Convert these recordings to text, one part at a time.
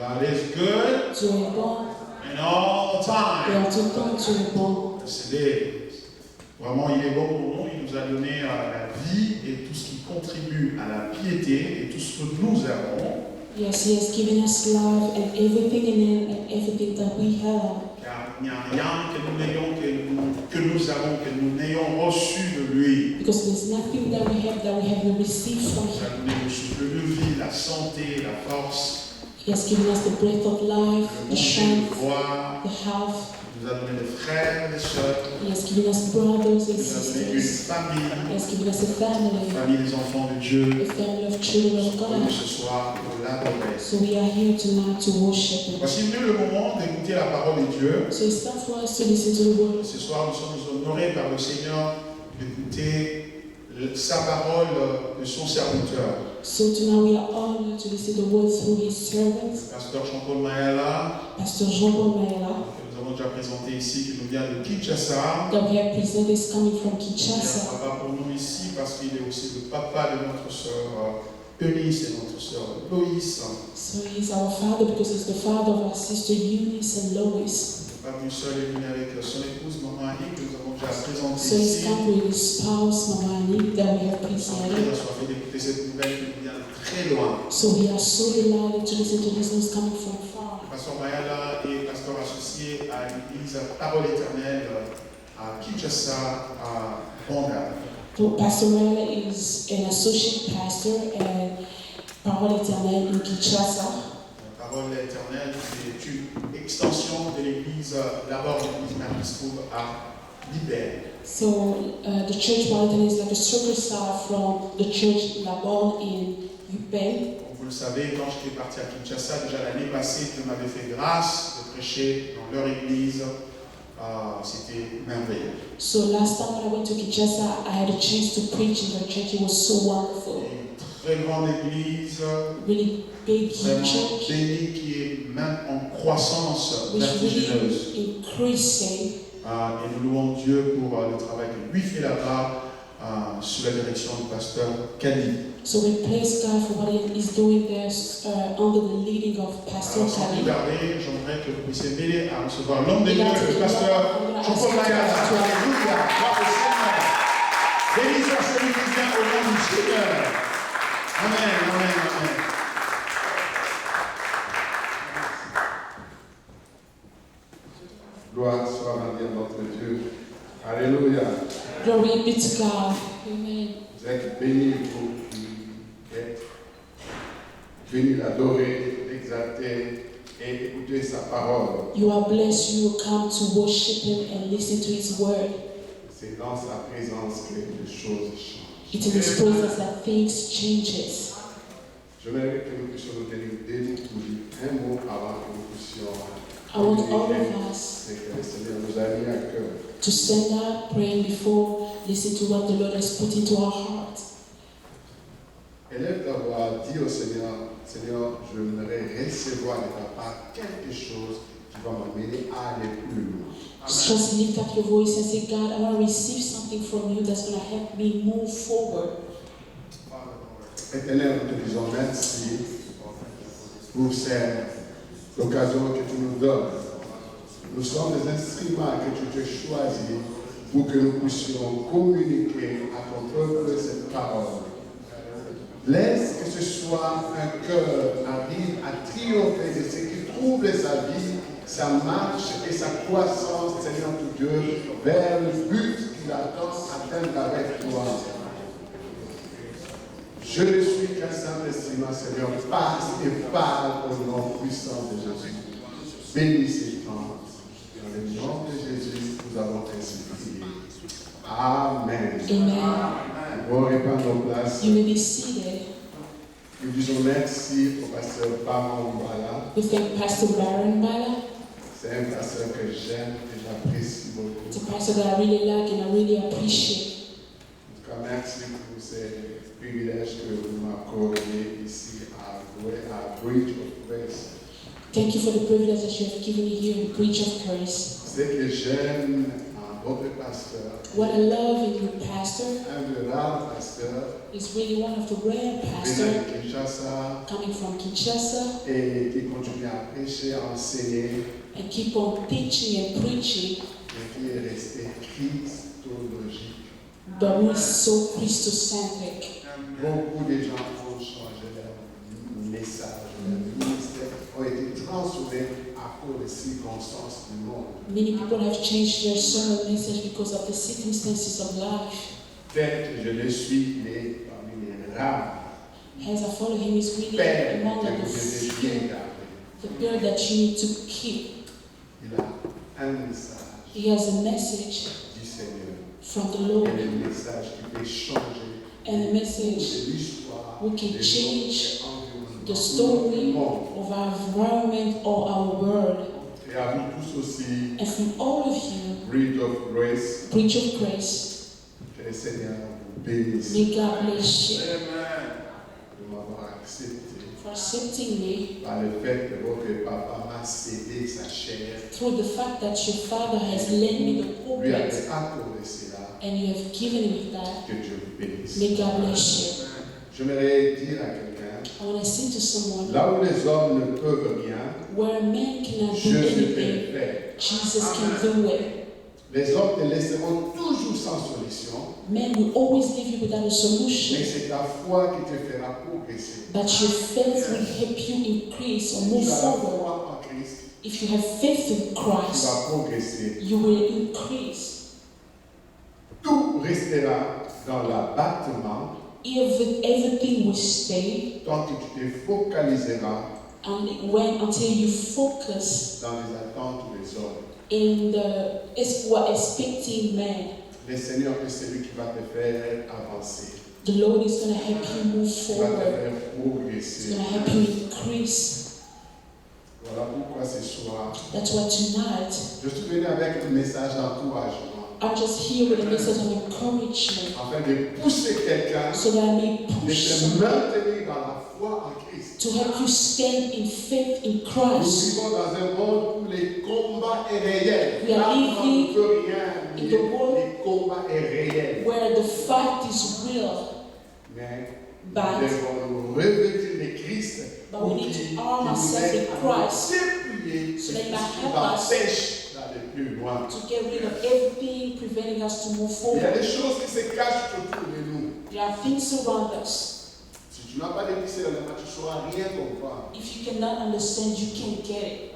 God is good Dieu est bon, and all the et en time. tout temps Dieu est bon. Vraiment, il est bon pour nous. Il nous a donné la vie et tout ce qui contribue à la piété et tout ce que nous avons. Yes, He has given us life and everything in it and everything that we have. Car il n'y a rien que nous avons, que nous n'ayons reçu de lui. Because there's nothing that we have received from Il nous a Him. donné le souffle de vie, la santé, la force, He has given us the breath of life, le the goûter, strength, le voir. the health. Il nous a donné des frères et des sœurs. He has given us brothers Il and nous a donné une sisters. famille, He has given us a la family, famille des enfants de Dieu. a family of children of Pour God. ce soir, pour l'adorer. So we are here tonight to worship Him. Voici venu le moment d'écouter la parole de Dieu. So it's time for us to listen to the word. Ce soir, nous sommes honorés par le Seigneur d'écouter sa parole de son serviteur. So tonight we are honored to listen to the word through His servants, Pasteur Jean-Paul Mayala, Pastor Jean-Paul Mayala, que nous avons déjà présenté ici, qui nous vient de Kinshasa. that we have presented is coming from Il est un Kinshasa. papa pour nous ici parce qu'il est aussi le papa de notre sœur Eunice et notre sœur Loïs. So he's our father because he's the father of our sister Eunice and Lois. Pas venu seul, il est venu avec son épouse, maman Annie, que nous avons déjà présenté So he's ici. come with his spouse, Mama Annie, that we have Il presented. a soif d'écouter cette nouvelle qui nous vient de très loin. So we are so delighted to listen to this news coming from far. Pasteur Mayala est pasteur associé à l'église Parole Éternelle à Kinshasa, à Banga. So Pastor Mayala is an associate pastor at Parole Éternelle in Kinshasa. Parole Éternelle, c'est une extension de l'église, d'abord l'église mère qui se trouve à Libère. So the church Parole Éternelle is like a circle side from the church Labon in Yupei. Comme vous le savez, quand j'étais parti à Kinshasa, déjà l'année passée, Dieu m'avait fait grâce de prêcher dans leur église. C'était merveilleux. So last time when I went to Kinshasa, I had a chance to preach in their church. It was so wonderful. Une très grande église, Really big vraiment church, bénie, qui est même en croissance which vertigineuse. really increasing. Et nous louons Dieu pour le travail que lui fait là-bas, sous la direction du pasteur Kali. So we praise God for what He is doing there under the leading of Pastor Alors, sans plus Kali. tarder, j'aimerais que vous puissiez m'aider à recevoir l'homme de Dieu, le pasteur Jean-Paul Mayala. Alléluia, gloire au Seigneur. Béni soit celui qui vient au nom du Seigneur. Amen, amen, amen. Gloire soit rendue à notre Dieu. Alléluia. Glory be to God. Amen. Vous êtes bénis, vous qui êtes venus l'adorer, l'exalter et écouter sa parole. You are blessed. You will come to worship Him and listen to His word. C'est dans sa présence que les choses changent. It's in His presence that things changes. J'aimerais que nous puissions nous tenir debout pour dire un mot avant que nous puissions I want all of us c'est que le Seigneur nous a mis à cœur. to stand up, praying before, listen to what the Lord has put into our hearts. Élève ta voix, dis au Seigneur, Seigneur, je voudrais recevoir de ta part quelque chose qui va m'amener à aller plus loin. Just lift up your voice and say, God, I want to receive something from you that's going to help me move forward. Éternel, nous te disons merci pour l'occasion que tu nous donnes. Nous sommes des instruments que tu t'es choisis pour que nous puissions communiquer à ton peuple cette parole. Laisse que ce soit un cœur arrive à triompher de ce qui trouble sa vie, sa marche et sa croissance, Seigneur tout Dieu, vers le but qu'il attend atteindre avec toi. Je ne suis qu'un simple instrument, Seigneur, passe et parle au nom puissant de Jésus. Bénis ces temps. Dans le nom de Jésus, nous avons ainsi prié. Amen. Amen. On répand nos places. You may be seated. Nous disons merci au pasteur Baron Mbala. We thank Pastor Baron Bala. C'est un pasteur que j'aime et j'apprécie beaucoup. It's a pastor that I really like and I really appreciate. En tout cas, merci pour ces privilèges que vous m'accordez ici à Bridge of Grace. Thank you for the privilege that you have given me here in Bridge of Grace. Ce que j'aime votre pasteur, What I love in your pastor un de rares pasteurs, is really one of the rare venant pastors de Kinshasa, coming from Kinshasa et qui continue à prêcher, à enseigner, and keep on teaching and preaching, et qui est resté christologique. but who is so Christocentric. Beaucoup de gens ont changé leur message, leur ministère, ont été transformés à cause des circonstances du monde. Many people have changed their sermon message because of the circumstances of life. Peut-être que je le suis, mais parmi les rares As I follow him, is really pères among que the vous devez few, bien garder. the pair that you need to keep. Il a un message He has a message du Seigneur. from the Et Lord le message qui peut changer and a message de l'histoire we can de change notre environnement, the story du monde. of our environment or our world. Et à vous tous aussi, And from all of you, Bridge of Grace, preach of grace. que le Seigneur vous bénisse May God bless you de m'avoir accepté for accepting me par le fait que votre papa m'a cédé sa chair, through the fact that your father has lent me the lui pulpit avez accordé cela, and you have given him that. que Dieu vous bénisse. May God bless you. J'aimerais dire à quelqu'un, I want to say to someone, là où les hommes ne peuvent rien, where a man cannot do Jésus peut le anything, faire. Jesus can do it. Les hommes te laisseront toujours sans solution, Man will always leave you without a mais solution, c'est ta foi qui te fera progresser. but your faith will help you increase or Si move tu as la forward. foi en Christ, If you have faith in tu Christ, vas progresser. you will increase. Tout restera dans l'abattement Everything will stay tant que tu te focaliseras until you focus dans les attentes des hommes. in the expecting man. Le Seigneur est celui qui va te faire avancer, The Lord is going to help you move qui va te forward. faire He's progresser. going to help you increase. Voilà pourquoi ce soir, That's why tonight, je suis venu avec un message d'encouragement, I'm just here with a message of encouragement afin de pousser quelqu'un, so that I may de push te someone maintenir dans la foi en Christ. to help you stand in faith in Nous Christ. vivons dans un monde où les combats est réel. We are Là où on living ne peut rien in nier, the world les combats est réel. Where the fight is real, Mais But- nous devons nous revêtir de Christ but pour we need qu'il to arm nous ourselves aide in à Christ nous dépouiller so de that tout He ce qui might help us m'empêche d'aller plus loin. to get rid of everything preventing us to move Il y a forward. des choses qui se cachent autour de nous. There are things around us. Si tu n'as pas de discernement, tu ne sauras rien comprendre. If you cannot understand, you can't get it.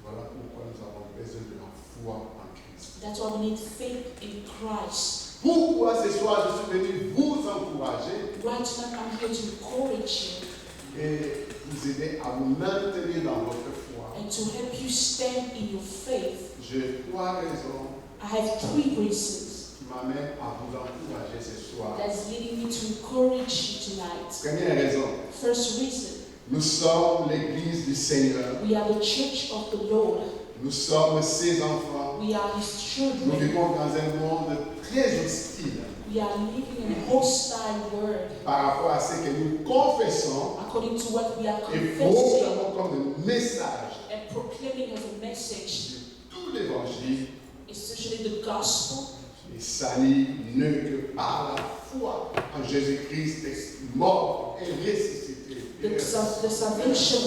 Voilà pourquoi nous avons besoin de la foi en Christ. That's why we need faith in Christ. Pourquoi ce soir je suis venu vous encourager Right now, I'm here to encourage you et vous aider à vous maintenir dans votre foi. and to help you stand in your faith. J'ai trois raisons I have 3 reasons qui m'amènent à vous encourager ce soir. that's leading me to encourage you tonight. Première raison, First reason, nous sommes l'église du Seigneur. we are the church of the Lord. Nous sommes ses enfants. We are His Nous children. vivons dans un monde très hostile We are living in a hostile world par rapport à ce que nous confessons according to what we are et confessing proclamons comme un message and proclaiming as a message, de tout l'évangile. especially the gospel. Les salut ne que par la foi en Jésus-Christ mort et ressuscité. The salvation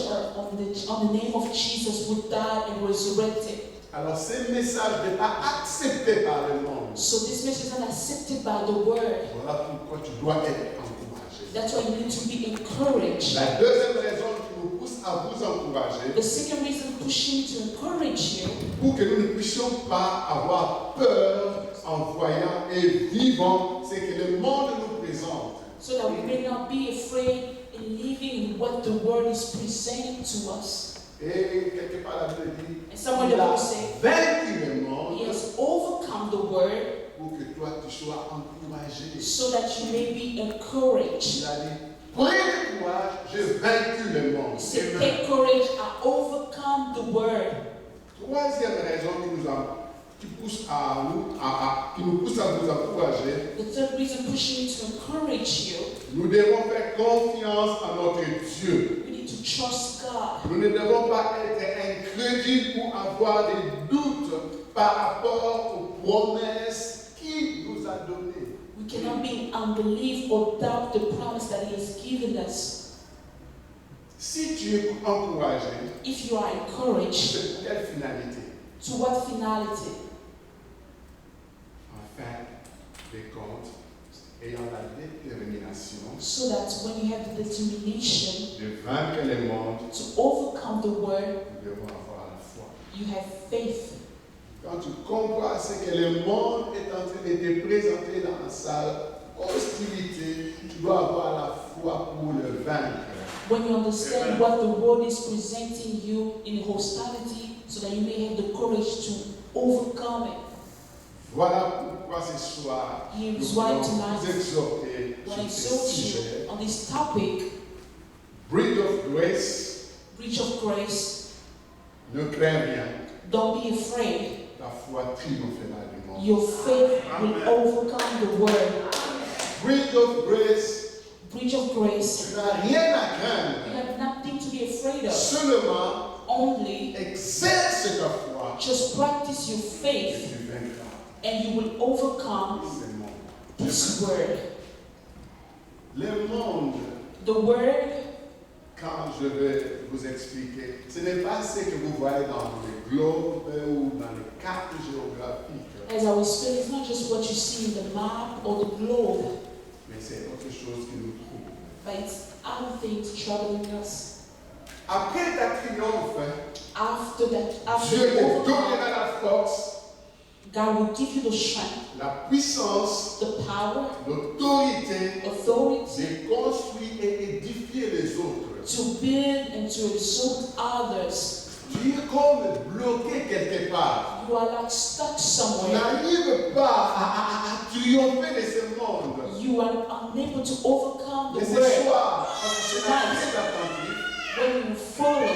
on the name of Jesus who died and resurrected. Alors, ce message n'est pas accepté par le monde. So this message is not accepted by the world. Voilà pourquoi tu dois être encouragé. That's why you need to be encouraged. La deuxième raison qui nous pousse à vous encourager, The second reason pushing to encourage you, pour que nous ne puissions pas avoir peur en voyant et vivant ce que le monde nous présente. so that we may not be afraid in living in what the world is presenting to us. Et quelque part la Bible dit, And someone il a will say, vaincu le monde He has overcome the world pour que toi tu sois encouragé. so that you may be encouraged. Il a dit, prenez courage, j'ai vaincu le monde. He said, take courage, I overcome the world. Troisième raison qui nous pousse à vous encourager, The third reason pushing me to encourage you, nous devons faire confiance à notre Dieu. we need to trust God. Nous ne devons pas être incrédules ou avoir des doutes par rapport aux promesses qu'il nous a données. We cannot be in unbelief or doubt the promise that He has given us. Si tu es encouragé, If you are encouraged, c'est pour quelle finalité? to what finality? En fin de compte, ayant la détermination So that when you have the determination de vaincre le monde, to overcome the world, nous devons avoir la foi. you have faith. Quand tu comprends ce que le monde est en train de te présenter dans sa hostilité, tu dois avoir la foi pour le vaincre. When you understand Amen. what the world is presenting you in hostility, so that you may have the courage to overcome it. Voilà pourquoi ce soir, nous Here's why voulons tonight, vous exhorter when I sur ce exhort sujet. you on this topic, Bridge of Grace, breach of grace, ne crains rien. don't be afraid. La foi triomphera du monde. Your faith will overcome the world. Bridge of Grace, Breach of grace, tu n'as rien à you craindre. have nothing to be afraid of. Seulement, Only exerce ta foi just practice your et faith tu vaincras and you will overcome ce monde. this world. Le monde, The world, quand je vais vous expliquer, ce n'est pas ce que vous voyez dans le globe ou dans les cartes géographiques, as I was saying, it's not just what you see in the map or the globe, mais c'est autre chose qui nous trouve. but it's other things troubling us. Après ta triomphe, After that, after Dieu you te overcome, donnera la force, God will give you the strength, la puissance, the power, l'autorité authority de construire et édifier les autres. to build and to exalt others. Tu es comme bloqué quelque part. You are like stuck Tu somewhere. n'arrives pas à triompher de ce monde. You are unable to overcome Mais the ce world. soir, quand tu seras très attentif, When you follow,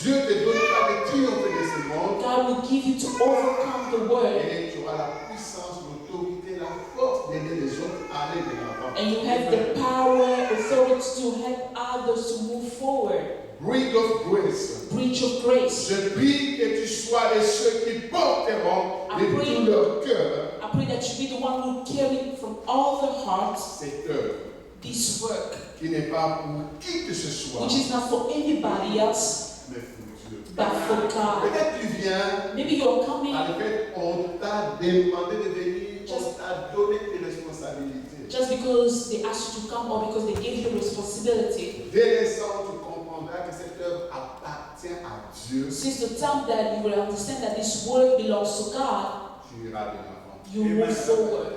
Dieu te donnera de triompher de ce monde God will give you to overcome the world. et tu auras la puissance, l'autorité, la force d'aider les autres à aller de l'avant. And you have the power, authority to help others to move forward. Bridge of Grace. Breach of grace. Je prie que tu sois de ceux qui porteront de I pray. tout leur cœur I pray that you be the one who carry from all their hearts cette œuvre this work, qui n'est pas pour qui que ce soit, which is not for anybody else, mais pour Dieu. but for God. Peut-être tu viens, Maybe you're coming en fait, on t'a demandé de venir, on t'a donné tes responsabilités. just because they asked you to come or because they gave you responsibility. Dès l'instant où tu comprendras que cette œuvre appartient à Dieu, Since the time that you will understand that this work belongs to God, tu iras de l'avant. you move forward.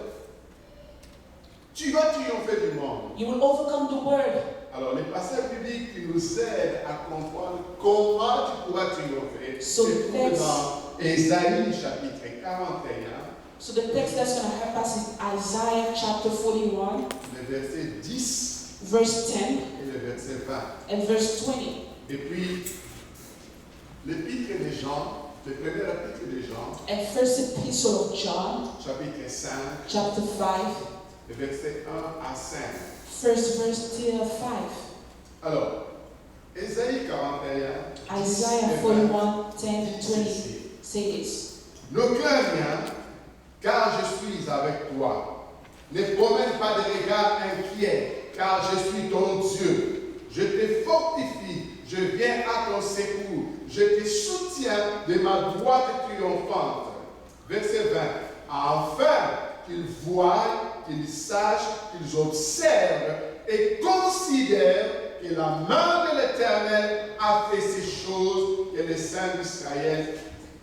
Tu vas triompher du monde. You will overcome the world. Alors, les passages bibliques qui nous aident à comprendre comment tu pourras triompher, So se trouvent let's- dans Ésaïe chapitre 41, So the text that's going to help us is Isaiah chapter 41, le verset 10 verse 10 et le verset 20. and verse 20. Et puis, l'épître de Jean, le premier épître de Jean, And first epistle of John, chapitre 5, chapter 5, le verset 1 à 5. first verse till 5. Alors, Ésaïe 41, Isaiah 41, 10 and 20 say this. Ne crains rien, car je suis avec toi. Ne promène pas de regard inquiet, car je suis ton Dieu. Je te fortifie, je viens à ton secours. Je te soutiens de ma droite triomphante. Verset 20. Afin qu'ils voient, qu'ils sachent, qu'ils observent et considèrent que la main de l'Éternel a fait ces choses que les saints d'Israël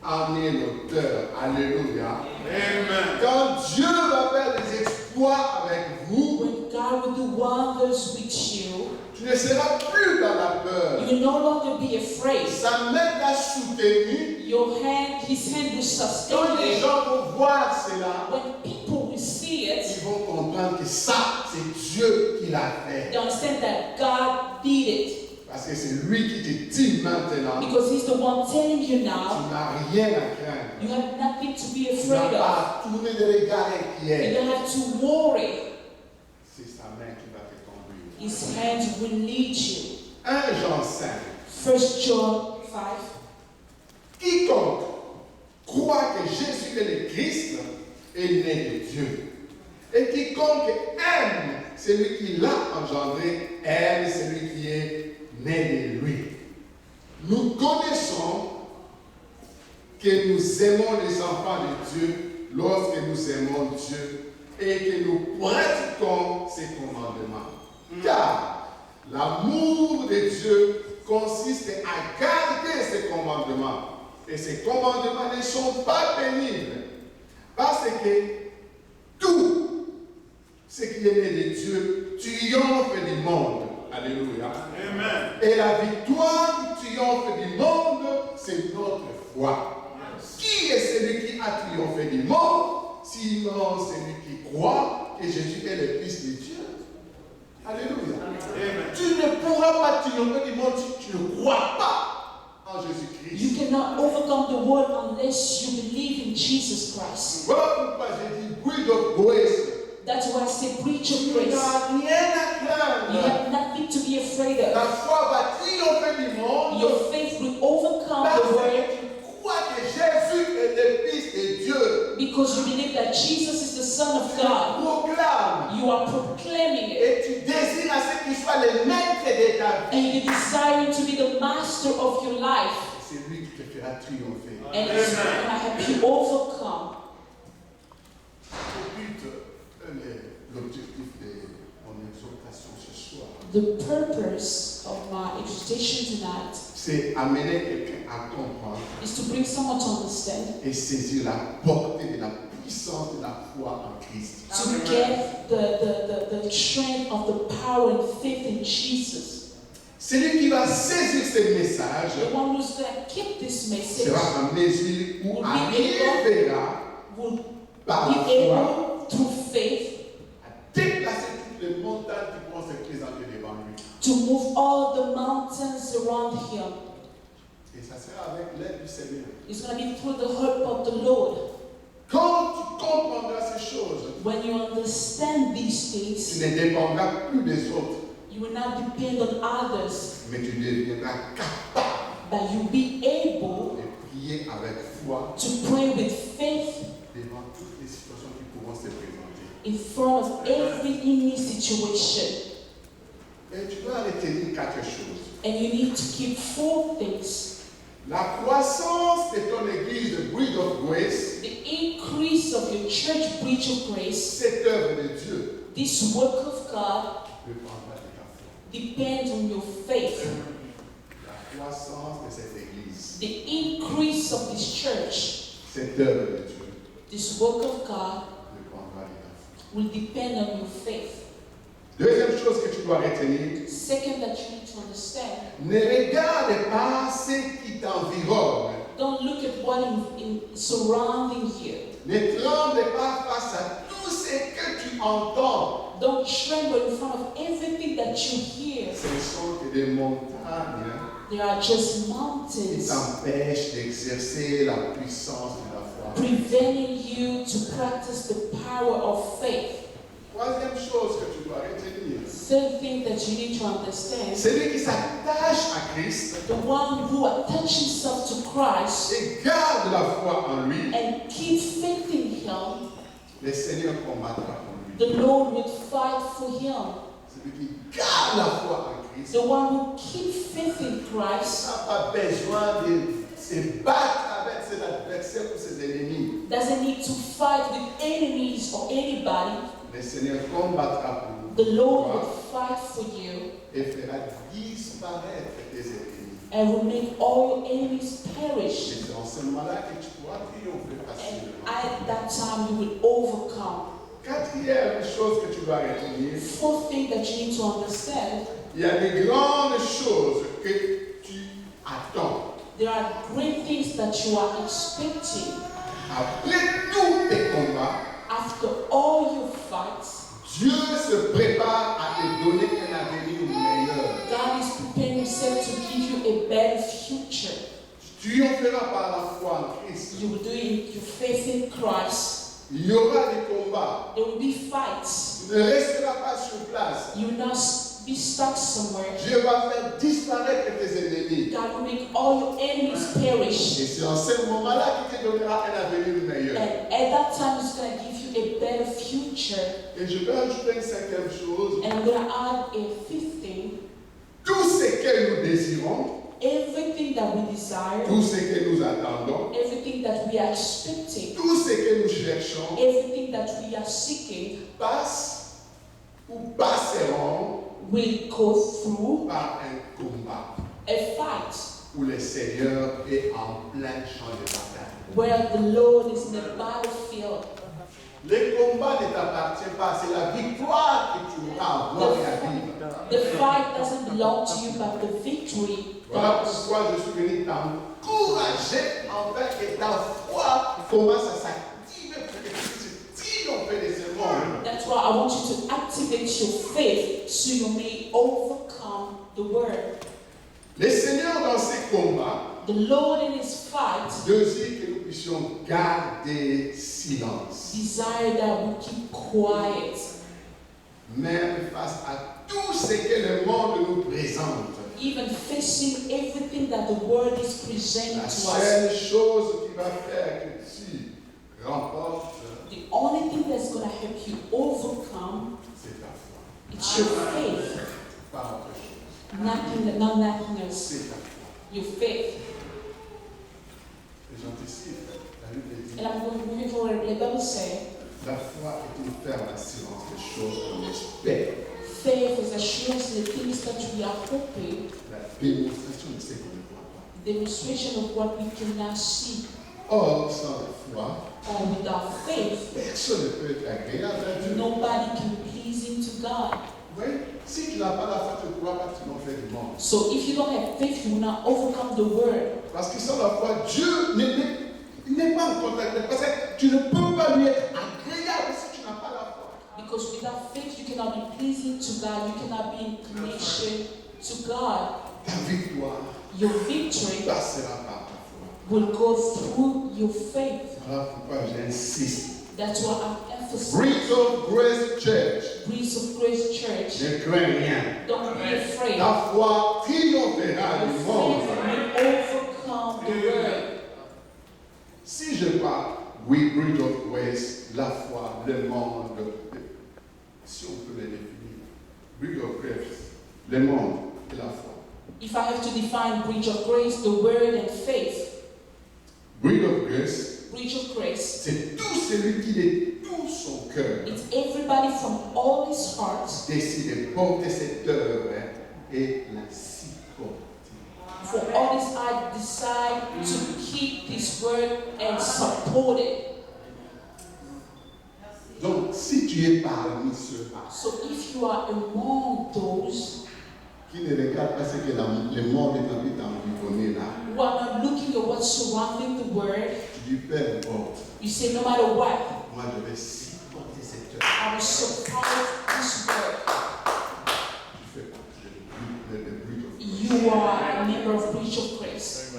en est l'auteur. Alléluia. Amen. Quand Dieu va faire des exploits avec vous, When God will do wonders with you, tu ne seras plus dans la peur. you will no longer be afraid. Sa main t'a soutenu. His hand will Quand sustain les you. gens vont voir cela, When people will see it, ils vont comprendre que ça, c'est Dieu qui l'a fait. they understand that God did it. Parce que c'est lui qui te dit maintenant, Because He's the one telling you tu now, n'as rien à craindre. you have nothing to be Tu n'as afraid pas of. à tourner de regard You inquiet. don't have to worry. C'est sa main qui va te conduire. His hand will lead you. 1 Jean 5. 1 John 5. Quiconque croit que Jésus est le Christ est né de Dieu. Et quiconque aime celui qui l'a engendré, aime celui qui est né de lui. Nous connaissons que nous aimons les enfants de Dieu lorsque nous aimons Dieu et que nous pratiquons ses commandements. Car l'amour de Dieu consiste à garder ses commandements. Et ces commandements ne sont pas pénibles. Parce que tout ce qui est né de Dieu triomphe du monde. Alléluia. Amen. Et la victoire qui triomphe du monde, c'est notre foi. Qui est celui qui a triomphé du monde? Sinon celui qui croit que Jésus est le Fils de Dieu. Alléluia. Amen. Tu ne pourras pas triompher du monde si tu ne crois pas en Jésus-Christ. You cannot overcome the world unless you believe in Jesus Christ. Voilà pourquoi j'ai dit breed of grace. That's why I say preach of Tu grace. n'as rien à You craindre. have nothing to be afraid of. La foi va triompher du monde. Your faith will overcome Parce the world que tu crois que Jésus est le Fils de Dieu. because you believe that Jesus is the Son of Tu God. proclames. You are proclaiming it. Et tu désires à ce qu'il soit le maître de ta vie. And you desire to be the master of your life. C'est lui qui te fera triompher. And it's going to help you overcome. Le but, l'objectif de mon exhortation ce soir, The purpose of my exhortation tonight c'est amener quelqu'un à comprendre is to bring someone to understand, et saisir la portée de la puissance de la foi en Christ. to get the strength of the power and faith in Jesus. Celui qui va saisir ce message The one who's going to keep this message sera en mesure ou arrivera will par la be foi able, through faith, à déplacer toutes les montagnes qui vont se présenter devant lui. to move all the mountains around him. Et ça sera avec l'aide du Seigneur. It's going to be through the help of the Lord. Quand tu comprendras ces choses, When you understand these tu things, ne dépendras plus des autres, you will not depend on others, mais tu deviendras capable but you'll be able de prier avec foi to pray with faith devant toutes les situations qui pourront se présenter. in front of every any situation. Et tu dois retenir quatre choses. And you need to keep 4 things. La croissance de ton église de Breed of Grace, The increase of your church Bridge of Grace, cette œuvre de Dieu, this work of God, dépendra de ta foi. depends on your faith. La croissance de cette église, The increase of this church, cette œuvre de Dieu, this work of God, dépendra de ta foi. will depend on your faith. Deuxième chose que tu dois retenir, Second, that you need to understand, ne regarde pas ce qui t'environne. don't look at what in surrounding you. Ne tremble pas face à tout ce que tu entends. Don't tremble in front of everything that you hear. Ce ne sont que des montagnes There are just qui mountains t'empêchent d'exercer la puissance de la foi. preventing you to practice the power of faith. Troisième chose que tu dois retenir, Third thing that you need to understand, celui qui s'attache à Christ the one who attaches himself to Christ et garde la foi en lui, and keep faith in him, le Seigneur combattra pour lui. the Lord will fight for him. Celui qui garde la foi en Christ The one who keeps faith in Christ n'a pas besoin de se battre avec ses adversaires ou ses ennemis. doesn't need to fight with enemies or anybody. Le Seigneur combattra pour The Lord toi will fight for you et fera disparaître tes ennemis. and will make all your enemies Et perish. c'est en ce moment-là que tu pourras triompher And facilement. at that time you will overcome. Quatrième chose que tu dois retenir, Fourth thing that you need to understand, il y a des grandes choses que tu attends. there are great things that you are expecting. Après tous tes combats, After all your fights, Dieu se prépare à te donner un avenir meilleur. God is preparing himself to give you a better future. Tu triompheras par la foi en Christ. You will do it in your faith in Christ. Il y aura des combats. There will be fights. Tu ne resteras pas sur place. You will not be stuck somewhere, Dieu va faire disparaître tes ennemis. God will make all your enemies perish. Et c'est en ce moment-là qu'il te donnera un avenir meilleur. And at that time, He's going to give you a better future. Et je vais ajouter une cinquième chose. And I'm going to add a fifth thing. Tout ce que nous désirons, Everything that we desire, tout ce que nous attendons, everything that we are expecting, tout ce que nous cherchons, everything that we are seeking passe ou passeront will go through par un combat a fight où le Seigneur est en plein champ de bataille. where the Lord is in the battlefield. Le combat ne t'appartient pas, c'est la victoire que tu auras à avoir et à vivre. The fight doesn't belong to you, but the victory Voilà does. pourquoi je suis venu t'encourager afin que ta foi commence à s'activer pour que tu puisses triompher de ce monde. That's why I want you to activate your faith so you may overcome the world. Le Seigneur dans ses combats The Lord in His fight désire que nous puissions garder silence, desire that we keep quiet, même face à tout ce que le monde nous présente. even facing everything that the world is presenting La to us. seule chose qui va faire que tu remportes, The only thing that's going to help you overcome c'est ta foi. it's your faith, Pas autre chose. nothing else. C'est ta foi. Your faith. Et j'anticipe, la Bible dit, And I'm moving forward. The Bible says, la foi est une ferme assurance des choses qu'on espère. faith is assurance in the things that we are hoping, La démonstration de ce qu'on ne voit pas. demonstration of what we cannot see. Or, sans la foi, Or without faith, personne ne peut être agréable à Dieu. nobody can please Him to God. Oui, si tu n'as pas la foi, tu ne pourras pas triompher du monde. So if you don't have faith, you will not overcome the world. Parce que sans la foi, Dieu n'est pas en contact. Parce que tu ne peux pas lui être agréable si tu n'as pas la foi. Because without faith, you cannot be pleasing to God. You cannot be in connection to God. Ta victoire Your victory passera par ta foi. will go through your faith. Voilà pourquoi j'insiste. That's why I'm emphasizing. Bridge of Grace Church, Breeze of Grace Church. ne crains rien. Don't be afraid. Ta foi triomphera Your du faith monde. will overcome the world. Si je parle, oui, Bridge of Grace, la foi, le monde, si on peut les définir. Bridge of Grace, le monde et la foi. If I have to define Breach of Grace, the word and faith, Bridge of Grace, Breach of Grace, c'est tout celui qui de tout son cœur it's everybody from all his heart décide de porter cette œuvre et la supporter. for all his heart decide to keep this word and support it. Donc, si tu es parmi ceux-là So if you are among those qui ne regardent pas ce que le monde est en train d'environner là, who are not looking at what's surrounding the word, tu dis, peu importe, you say no matter what, moi je vais supporter cette œuvre. I will support this word. Tu fais partie de Bridge of Grace. You are a member of Breach of Grace.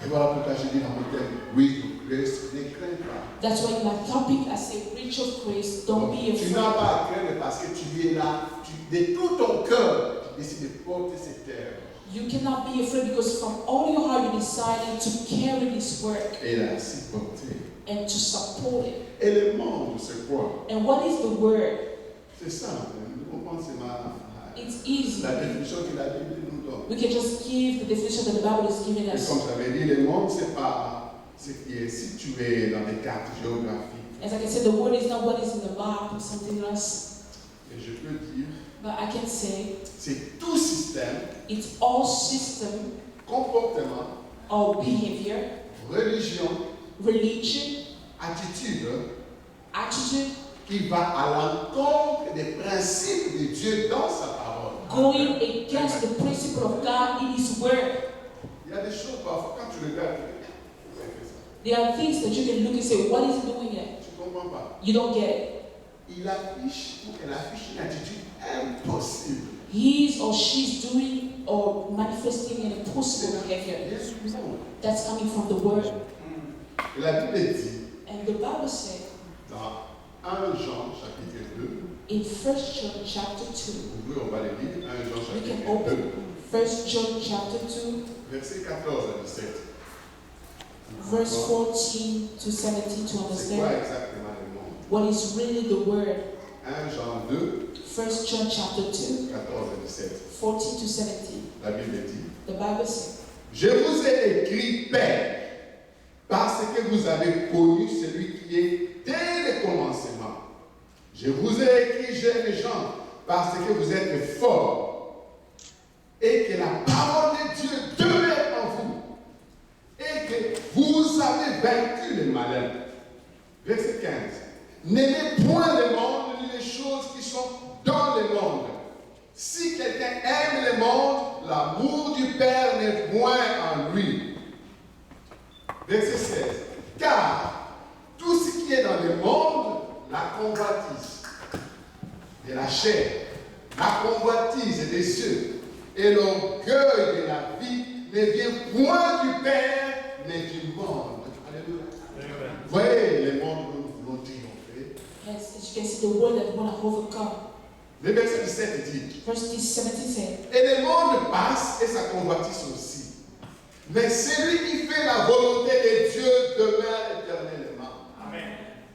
Et voilà pourquoi je dis dans mon thème, Bridge of Grace, ne crains pas. That's why in my topic I say Breach of Grace, don't Donc, be tu afraid. n'as pas à craindre parce que tu es là, de tout ton cœur, tu décides de porter cette œuvre You cannot be afraid because from all your heart you decided to carry this work et la supporter. and to support it. Et le monde, c'est quoi? And what is the word? C'est simple. Nous comprenons It's easy. la définition que la Bible nous donne. We can just give the definition that the Bible is giving Et us. comme j'avais dit, le monde, c'est pas ce qui est situé dans les cartes géographiques. As I said, the word is not what is in the map or something else. Et je peux dire, But I can say c'est tout système, it's all system comportement, or behavior, religion, religion, attitude attitude, qui va à l'encontre des principes de Dieu dans sa parole. going against the principle of God in His word. Il y a des choses parfois quand tu regardes, pourquoi il fait ça? There are things that you can look and say, what is he doing here? Tu ne comprends pas. You don't get it. Il affiche ou elle affiche une attitude impossible. He is or she's doing or manifesting an impossible behavior. Bien sûr, non. That's coming from the word. Et la Bible dit And the Bible said dans 1 Jean chapitre 2, In 1 John chapter 2, Oui, on va le lire. 1 Jean we can chapitre 2, open 1 John chapter 2, verset 14 à 17. verse 14 to 17 to C'est quoi understand exactement le monde? what is really the word. 1 Jean 2, 1 John chapter 2, 14 à 17. 14 to 17. La Bible dit, The Bible says, je vous ai écrit, Père, parce que vous avez connu celui qui est dès le commencement. Je vous ai écrit, jeunes gens, parce que vous êtes forts et que la parole de Dieu demeure en vous et que vous avez vaincu le malin. Verset 15. N'aimez point le monde ni les choses qui sont dans le monde. Si quelqu'un aime le monde, l'amour du Père n'est point en lui. Verset 16. Car tout ce qui est dans le monde, la convoitise de la chair, la convoitise des yeux et l'orgueil de la vie ne vient point du Père, mais du monde. Alléluia. Vous voyez le monde dont nous voulons triompher. yes, as you can see, the world that we want to overcome. Le verset 17 dit, Verse 17 says, et le monde passe et sa convoitise aussi. Mais celui qui fait la volonté de Dieu demeure éternellement. Amen.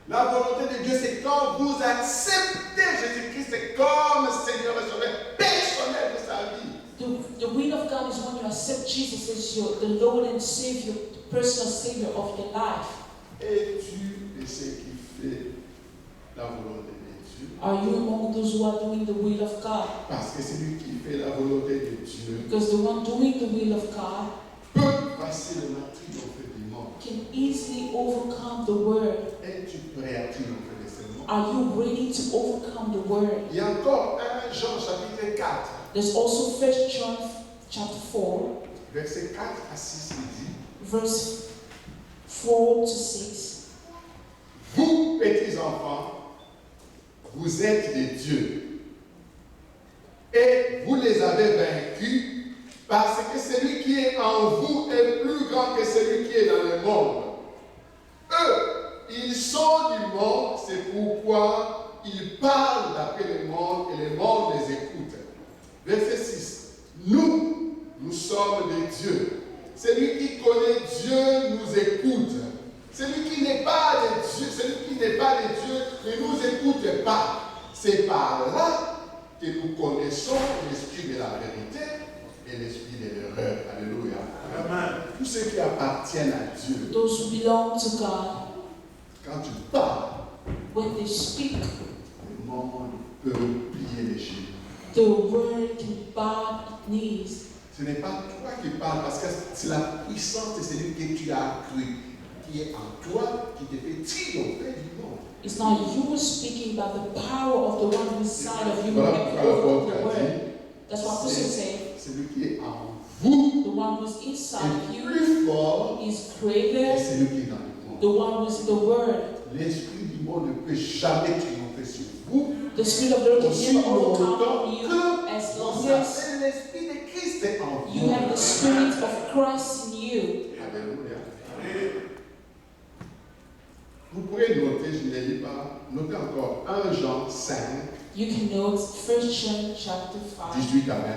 La volonté de Dieu, c'est quand vous acceptez Jésus-Christ comme Seigneur et Sauveur personnel de sa vie. the will of God is when you accept Jesus as the Lord and Savior, the personal Savior of your life. Es-tu de ceux qui fait la volonté de Dieu? Are you among those who are doing the will of God? Parce que celui qui fait la volonté de Dieu Because the one doing the will of God peut facilement triompher du monde. can easily overcome the world. Es-tu prêt à triompher de ce monde? Are you ready to overcome the world? Il y a encore 1 Jean chapitre 4, There's also 1 John chapter 4, verset 4 à 6, il dit, verse 4 to 6. vous, petits enfants, vous êtes des dieux et vous les avez vaincus parce que celui qui est en vous est plus grand que celui qui est dans le monde. Eux, ils sont du monde, c'est pourquoi ils parlent d'après le monde et le monde les écoute. Verset 6. Nous sommes des dieux. Celui qui connaît Dieu nous écoute. Celui qui n'est pas de Dieu, ne nous écoute pas. C'est par là que nous connaissons l'esprit de la vérité et l'esprit de l'erreur. Alléluia. Amen. Tous ceux qui appartiennent à Dieu, Those who belong to God, quand tu parles, when they speak, le monde peut plier les genoux. the word can bow its knees. Ce n'est pas toi qui parles parce que c'est la puissance de celui que tu as cru, qui est en toi, qui te fait triompher du monde. It's not you speaking, but the power of the one inside of you who Voilà can pourquoi overcome l'apôtre the a word. dit, That's what Apostle said. celui qui est en vous The one who's inside of est you plus fort is que greater. celui qui est dans le monde. The one who's in the word. L'esprit du monde ne peut jamais triompher sur vous. The Spirit of the Lord Aussi can never overcome longtemps you que as long vous as avez l'esprit de Christ en vous. you have the Spirit of Christ in you. Alléluia. Vous pourrez noter, je ne les lis pas, notez encore 1 Jean 5, You can note 1 John chapter 5, 18 à 21.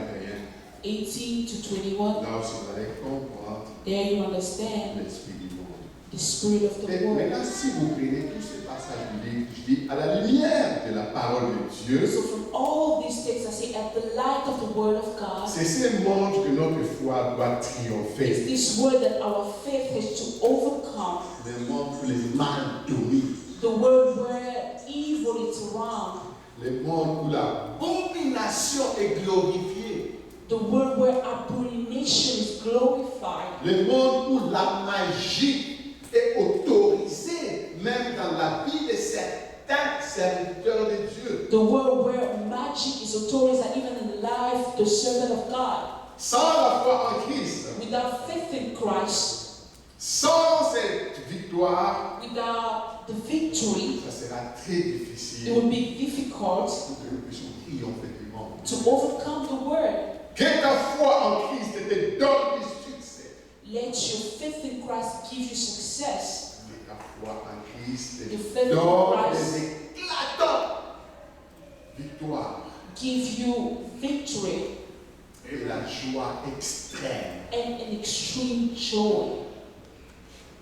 18 to 21. Là aussi, vous allez comprendre There you understand l'esprit du monde. the Spirit of the Et world. maintenant, si vous prenez tous ces passages bibliques, je dis à la lumière de la parole de Dieu, So from all these texts, I say at the light of the Word of God, c'est ce monde que notre foi doit it's triompher. this word that our faith has to overcome. Le monde où les mal dominent. The word where evil is around. Le monde où l'abomination est glorifiée. The word where abomination is glorified. Le monde où la magie est autorisée, même dans la vie de certains serviteurs de Dieu. The word where magic is authorized and even in life, the servant of God. Sans la foi en Christ, Without faith in Christ, sans cette victoire, without the victory, ça sera très it difficile will be difficult pour que nous puissions triompher du monde. to overcome the word. Que ta foi en Christ te donne du succès. Let your faith in Christ give you success. Que ta foi en Christ Your te faith in donne Christ des éclatants victoire give you victory et la joie extrême. and an extreme joy.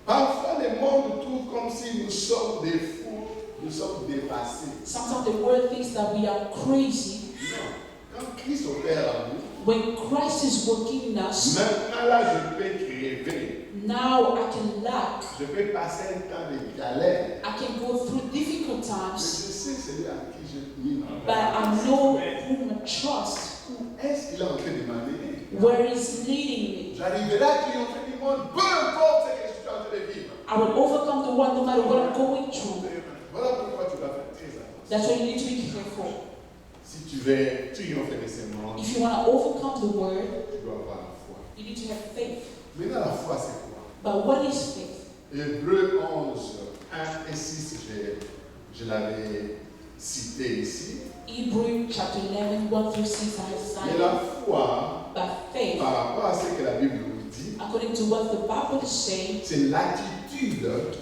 Parfois, le monde trouve comme si nous sommes des fous, nous sommes dépassés. Sometimes the world thinks that we are crazy. Non. Quand Christ opère en nous, When Christ is working in us, maintenant là, je peux crever. now I can lack. Je peux passer un temps de galère. I can go through difficult Mais times, je sais celui à qui je mis. but I know whom I trust, Où est-ce qu'il est en train de m'amener? where He's leading me. J'arriverai à triompher du monde, peu importe ce que je suis en train de vivre. I will overcome the world no matter what I'm going through. Voilà pourquoi tu dois faire très attention. That's why you need to be careful. Si tu veux triompher de ce monde, If you want to overcome the world, tu dois avoir la foi. you need to have faith. Maintenant, la foi, c'est quoi? But what is faith? Hébreux 11, 1 et 6, je l'avais cité ici. Hebrew chapter 11, 1 through 6, I have Mais cited. la foi, But faith, par rapport à ce que la Bible nous dit, according to what the Bible is saying, c'est l'attitude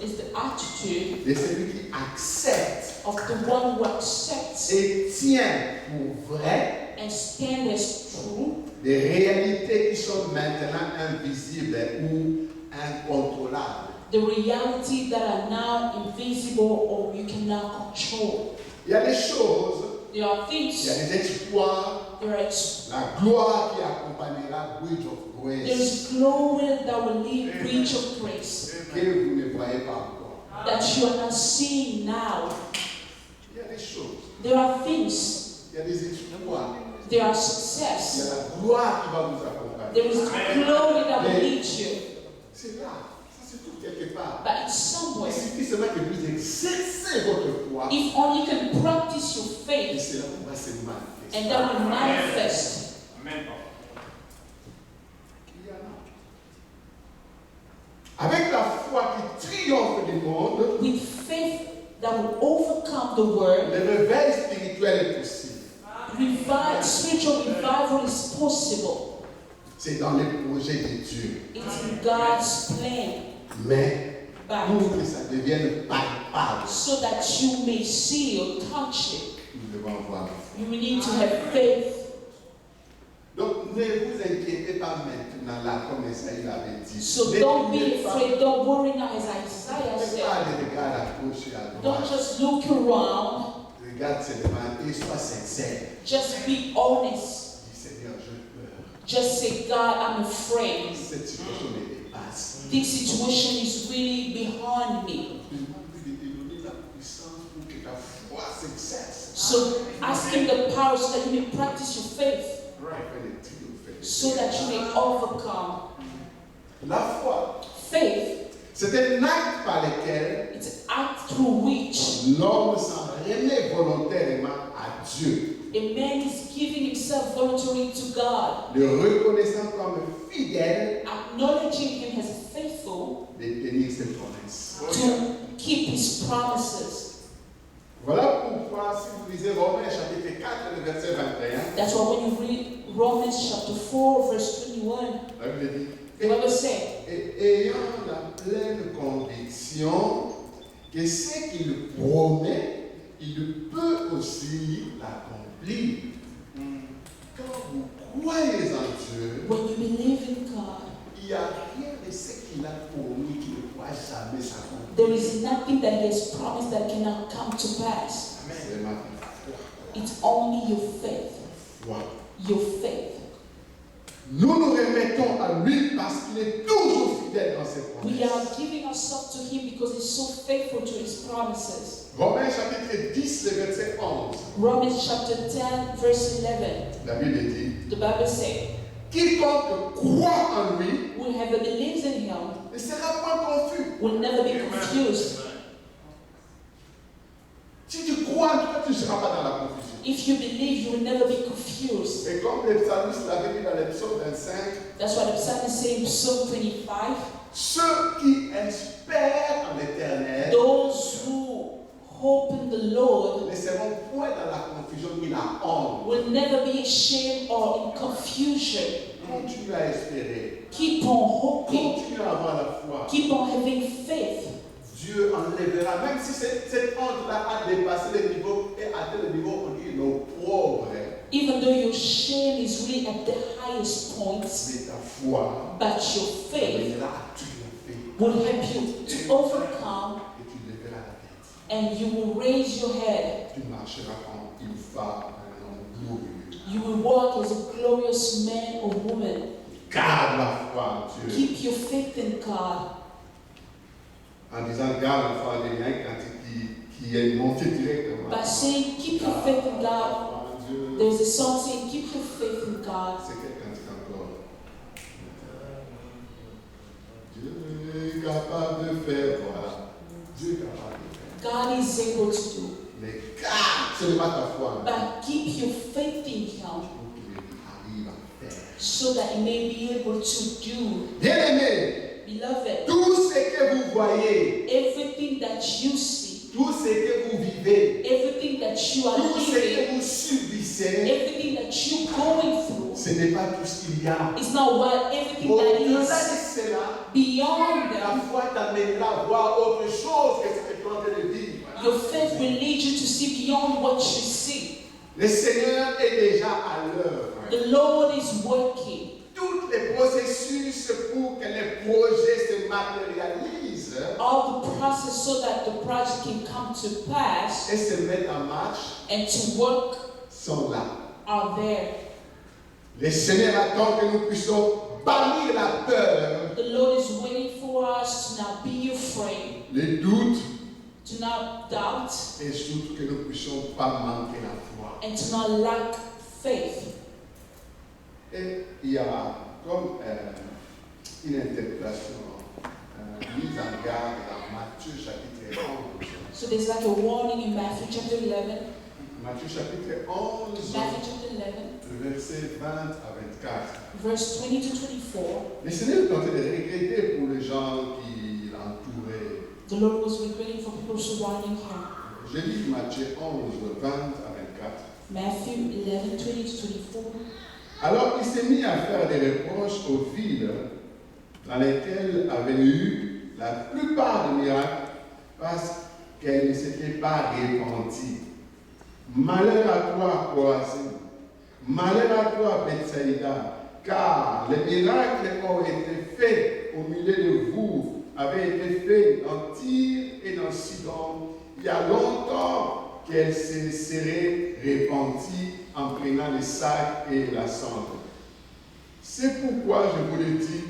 is the attitude de celui qui accepte of the one who accepts et tient pour vrai and stands as true des réalités qui sont maintenant invisibles ou incontrôlables. the reality that are now invisible or you cannot control. Il y a des choses, There are il y a things, des exploits, there la gloire qui accompagnera Bridge of Grace is glory that will lead breach of grace que vous ne voyez pas encore. that you are not seeing now. Il y a des choses, There are things, il y a des exploits, there are il y a success, la gloire qui va vous accompagner. there is glory that will lead you. C'est là, ça se trouve quelque part. But it's somewhere. Il suffit seulement que vous exercez votre foi If only you can practice your et faith cela pourra se manifester. and that will manifest. Amen. Il y en a. Avec la foi qui triomphe du monde, With faith that will overcome the world, le réveil spirituel est possible. spiritual revival is possible. C'est dans les projets de Dieu. It's in God's plan. Mais But pour que ça devienne palpable, so that you may see or touch it, nous devons avoir la foi. you will need to have faith. Donc ne vous inquiétez pas maintenant là comme Esaïe l'avait dit. So Ne don't tournez be pas- afraid, don't worry now as Isaiah ne said. pas de regarder à gauche et à Don't droite. just look around, Regarde seulement et sois sincère. just be honest. Dis Seigneur, je peur. Just say, God, I'm afraid. Cette situation me dépasse. This situation is really beyond me. Demande de te donner la puissance pour que ta foi s'exerce. So ask Him the power so that you may practice your faith, Afin de triompher. so that you may overcome. La foi, Faith, c'est un acte par lequel it's an act through which l'homme s'en remet volontairement à Dieu, a man is giving himself voluntarily to God, le reconnaissant comme fidèle acknowledging Him as faithful de tenir ses promesses. to keep His promises. Voilà pourquoi, si vous lisez Romains chapitre 4, le verset 21, That's why when you read Romans chapter 4, verse 21, la Bible dit, the Bible says, et ayant la pleine conviction que ce qu'il promet, il peut aussi l'accomplir. Quand vous croyez en Dieu, when you believe in God, il n'y a rien de ce qu'il a promis qui ne pourra jamais s'accomplir. there is nothing that He has promised that cannot come to pass. C'est ma foi. It's only your faith. Foi. Your faith. Nous nous remettons à lui parce qu'il est toujours fidèle dans ses We promesses. are giving ourselves to Him because He's so faithful to His promises. Romains chapitre 10, le verset 11. Romans chapter 10, verse 11. La Bible dit, The Bible says, quiconque croit en lui whoever believes in Him ne sera pas confus. will never be confused. Si tu crois en toi, tu ne seras pas dans la confusion. If you believe, you will never be confused. Et comme le psalmiste l'avait dit dans le psaume 25, That's what the psalmist says in Psalm 25. ceux qui espèrent en l'éternel Those who hope in the Lord ne seront point dans la confusion ni la honte. will never be ashamed or in confusion. Continue à espérer. Keep on hoping. Continue à avoir la foi. Keep on having faith. Dieu enlèvera, même si cette honte-là a dépassé le niveau et atteint le niveau, on dit nos pauvres. Even though your shame is really at the highest point, Mais ta foi but your faith viendra à triompher. will help you to overcome, Et tu lèveras la tête. and you will raise your head. Tu marcheras comme une femme, un homme glorieux. You will walk as a glorious man or woman. Garde la foi en Dieu. Keep your faith in God. En disant garde la foi en Dieu, il y a un cantique qui est monté directement. By saying, keep your faith in God, Dieu. there's a song saying, keep your faith in God. C'est quel cantique encore? Dieu est capable de faire, voilà. Dieu est capable de faire. God is able to do. Mais garde seulement ta foi en Dieu. But keep your faith in Him Pour qu'il arrive à faire. so that you may be able to do. Bien-aimés, Beloved, Tout ce que vous voyez, everything that you see, tout ce que vous vivez, everything that you are tout ce que living, vous subissez, everything that you're going through, ce n'est pas tout ce qu'il y a. is not what everything Au-delà that de is. cela, Beyond la that, foi t'amènera à voir autre chose que ce que tu es en train de vivre. your faith will lead you to see beyond what you see. Le Seigneur est déjà à l'œuvre. The Lord is working. Tous les processus pour que les projets se matérialisent All the process so that the project can come to pass et se mettent en marche and to work sont là. are there. Le Seigneur attend que nous puissions bannir la peur, The Lord is waiting for us to not be afraid, les doutes to not doubt, et surtout que nous ne puissions pas manquer la foi. and to not lack faith. Et il y a comme une interpellation mise en garde dans Matthieu chapitre 11. So there's like a warning in Matthew chapter 11. Matthieu chapitre 11, Matthew chapter 11, versets 20 à 24. verse 20 to 24. Le Seigneur est en train de regretter pour les gens qui l'entouraient. The Lord was regretting for people surrounding him. Je lis Matthieu 11, 20 à 24. Matthew 11, 20 to 24. Alors il s'est mis à faire des reproches aux villes dans lesquelles avait eu la plupart des miracles parce qu'elles ne s'étaient pas repenties. Malheur à toi, Chorazin. Malheur à toi, Bethsaïda, car les miracles ont été faits au milieu de vous, avaient été faits dans Tyr et dans Sidon il y a longtemps qu'elles se seraient repenties en prenant les sacs et la cendre. C'est pourquoi je vous le dis,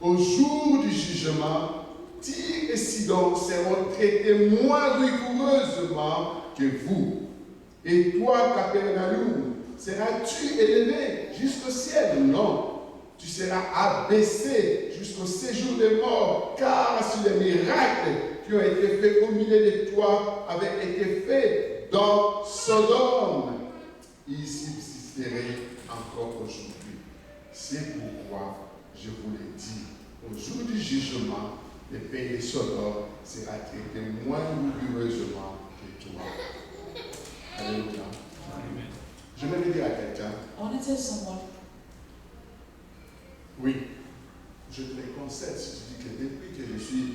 au jour du jugement, Tyr et Sidon seront traités moins rigoureusement que vous. Et toi, Capernaum, seras-tu élevé jusqu'au ciel? Non, tu seras abaissé jusqu'au séjour des morts, car si les miracles qui ont été faits au milieu de toi avaient été faits dans Sodome, ils subsisteraient encore aujourd'hui. C'est pourquoi je vous l'ai dit, au jour du jugement, le pays de Sodome sera traité moins rigoureusement que toi. Alléluia. Je vais dire à quelqu'un, I want to tell someone, oui, je te le concède si tu dis que depuis que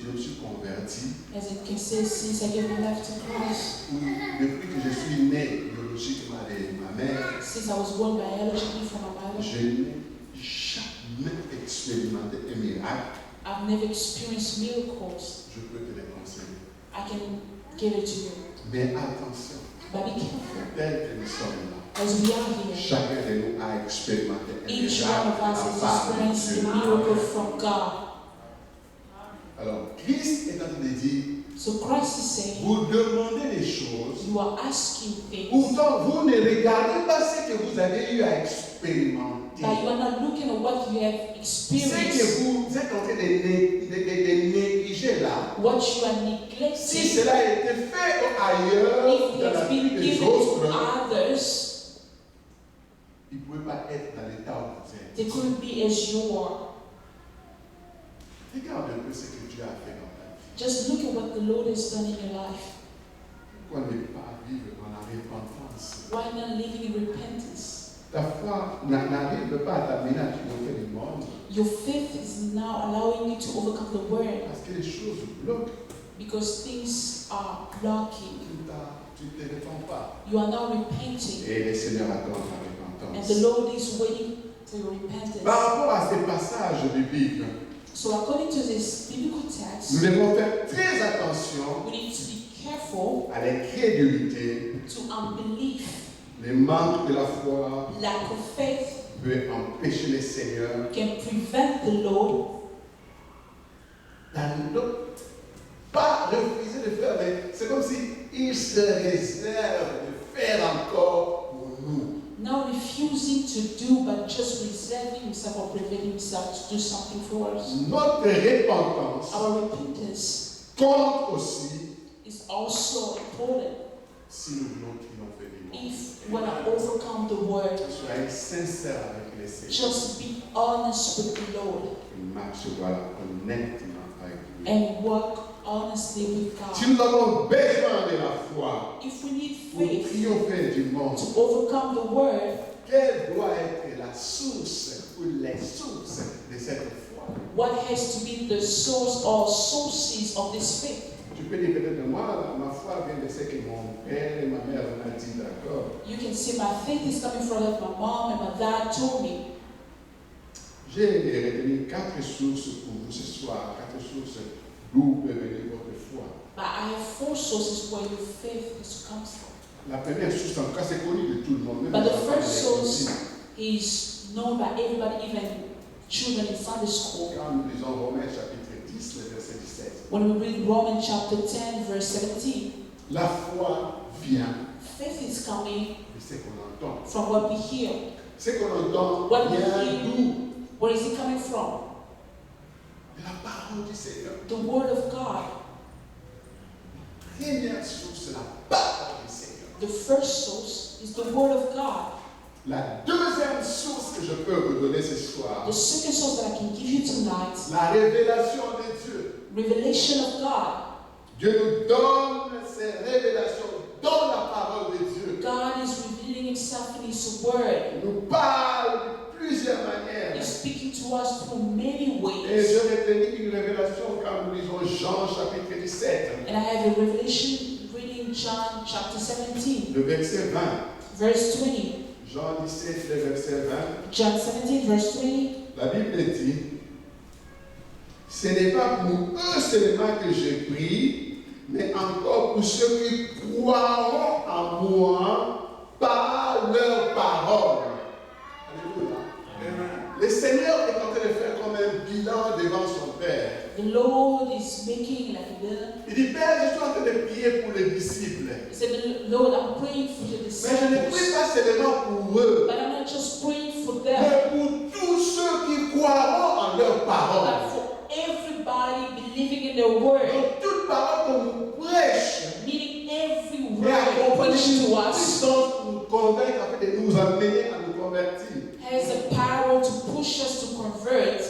je me suis converti, as it can say, since I gave my life to Christ, ou depuis que je suis né biologiquement de ma mère, since I was born biologically from my mother, je n'ai jamais expérimenté un miracle. I've never experienced miracles. Je peux te le conseiller. I can give it to you. Mais attention, But be careful. tel que nous sommes là, As we are here, chacun de nous a expérimenté un each miracle one of us à has part de experienced Dieu. a miracle from God. Alors, Christ est en train de dire, So Christ is saying, vous demandez les choses, you are asking things, pourtant vous ne regardez pas ce que vous avez eu à expérimenter. but you are not looking at what you have Ce que experienced, vous êtes en train de négliger là, what you are si neglecting. cela a été fait ailleurs, If it dans la has vie been des given autres, to others, il ne pouvait pas être dans l'état où vous êtes. they couldn't be as you are. regarde un peu ce que Dieu a fait dans ta vie. Just look at what the Lord has done in your life. Pourquoi ne pas vivre dans la repentance? Why not living in repentance? Ta foi n'arrive pas à t'amener à triompher du monde Your faith is now allowing you to overcome the world parce que les choses bloquent. because things are blocking. Tu ne te répands pas. You are now repenting, Et le Seigneur attend ta and repentance. the Lord is waiting for your repentance. Par rapport à ces passages bibliques, So according to this biblical nous text, devons faire très attention we need to be careful à l'incrédulité, to unbelief, le manque de la foi lack of faith peut empêcher le Seigneur can prevent the Lord Pas refuser de faire, mais c'est comme si il se réserve de faire encore pour nous. now refusing to do, but just reserving himself or preventing himself to do something for us. Notre repentance Our repentance compte aussi is also important si nous voulons triompher du monde. if we want to overcome the world. Soyez sincères avec le Seigneur. Just be honest with the Lord Une marche voilà, honnêtement avec lui. and work honestly with Si God. nous avons besoin de la foi If we need pour faith triompher du monde, to overcome the world, Quelle doit être la source ou les sources de cette foi? what has to be the source or sources of this faith? tu peux dire peut-être moi, ma foi vient de ce que mon père et ma mère m'ont dit, d'accord. You can say my faith is coming from what my mom and my dad told me. J'ai retenu 4 sources pour vous ce soir, 4 sources d'où peut venir votre foi. But I have 4 sources where your faith has come from. La première source, en tout cas, c'est connu de tout le monde. Même But les the enfants first de l'école. source is known by everybody, even children in Sunday school. Quand nous lisons Romains chapitre 10, le verset 17, When we read Romans chapter 10, verse 17, la foi vient faith is coming de ce qu'on entend. from what we hear. Ce qu'on entend What we vient hear. d'où? Where is it coming from? De la parole du Seigneur. The Word of God. Première source, la parole du Seigneur. The first source is the Word of God. La deuxième source que je peux vous donner ce soir, The second source that I can give you tonight, la révélation de Dieu. revelation of God. Dieu nous donne ces révélations dans la parole de Dieu. God is revealing Himself in His Word. Il nous parle de plusieurs manières. He's speaking to us through many Et ways. je retenu une révélation quand nous lisons Jean chapitre 17, And I have a revelation reading John chapter 17, le verset 20. verse 20. Jean 17, le verset 20. John 17, verse 20. La Bible dit, ce n'est pas pour eux seulement que je prie, mais encore pour ceux qui croiront en moi par leur parole. Alléluia. Le Seigneur est en train de faire comme un bilan devant son Père. The Lord is making like a bill. Il dit, Père, je suis en train de prier pour les disciples. He said, Lord, I'm praying for the Mais je ne prie disciples. pas seulement pour eux, But I'm not just praying for them, mais pour tous ceux qui croiront en leur parole. but for everybody believing in the word. Donc, toute parole qu'on nous prêche, Meaning every et word accompagner preached to une us puissance pour nous convaincre, afin de nous amener à nous convertir. has the power to push us to convert.